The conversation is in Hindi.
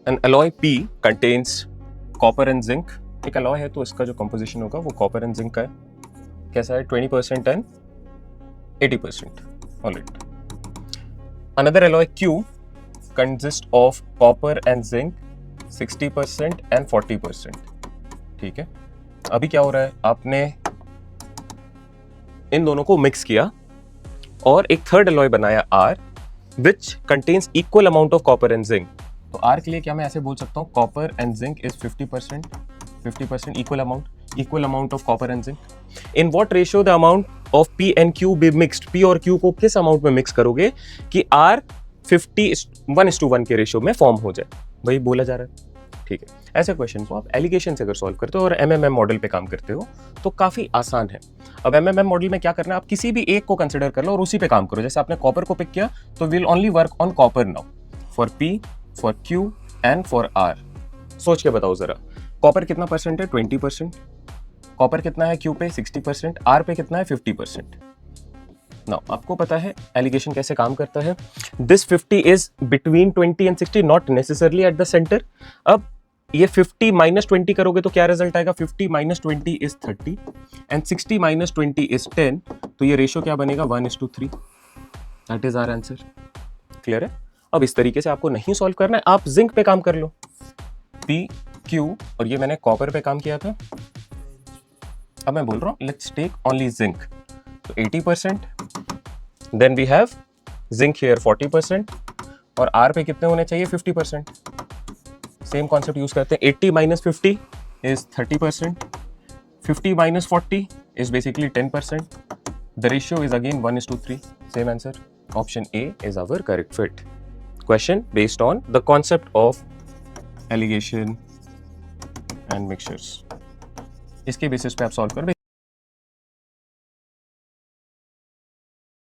An alloy P contains copper and zinc. एक alloy है तो इसका जो composition होगा वो copper and zinc का है. कैसा है? 20% and 80%. Alright. Another alloy Q consists of copper and zinc 60% and 40%. ठीक है. अभी क्या हो रहा है? आपने इन दोनों को मिक्स किया और एक थर्ड अलॉय बनाया R, which contains equal amount of copper and zinc. तो R के लिए क्या मैं ऐसे बोल सकता हूँ, copper and zinc is 50% equal amount of copper and zinc. In what ratio the amount of P and Q be mixed? P और Q को किस अमाउंट में मिक्स करोगे कि R 1:1 के रेशियो में फॉर्म हो जाए? वही बोला जा रहा है. ठीक है. ऐसे क्वेश्चन को आप एलिगेशन से अगर सॉल्व करते हो और एमएमएम मॉडल पे काम करते हो तो काफी आसान है. अब एमएमएम मॉडल में क्या करना है, आप किसी भी एक को कंसिडर कर लो और उसी पे काम करो. जैसे आपने कॉपर को पिक किया तो will only work on copper now, for P, for Q and for R. सोच के बताओ जरा, कॉपर कितना परसेंट है? 20%. कॉपर कितना है क्यू पे? 60%. आर पे कितना है? 50%. नाउ आपको पता है एलिगेशन कैसे काम करता है. This 50 is between 20 and 60, not necessarily at the centre. अब ये 50 माइनस 20 करोगे तो क्या रिजल्ट आएगा? 50 minus 20 is 30 and 60 minus 20 is 10. तो ये रेशियो क्या बनेगा? 1:3. That is our answer. Clear है? अब इस तरीके से आपको नहीं सॉल्व करना है, आप जिंक पे काम कर लो. पी क्यू, और ये मैंने कॉपर पे काम किया था. अब मैं बोल रहा हूँ लेट्स टेक ओनली जिंक. तो 80%, then we have zinc here 40% और आर पे कितने होने चाहिए? 50%. सेम कॉन्सेप्ट यूज करते हैं. 80 minus 50 is 30%. 50 minus 40 is basically 10%. The ratio is again 1:3. Same answer. Option A is our correct fit. Question based on the concept of alligation and mixtures. इसके बेसिस पे आप सॉल्व कर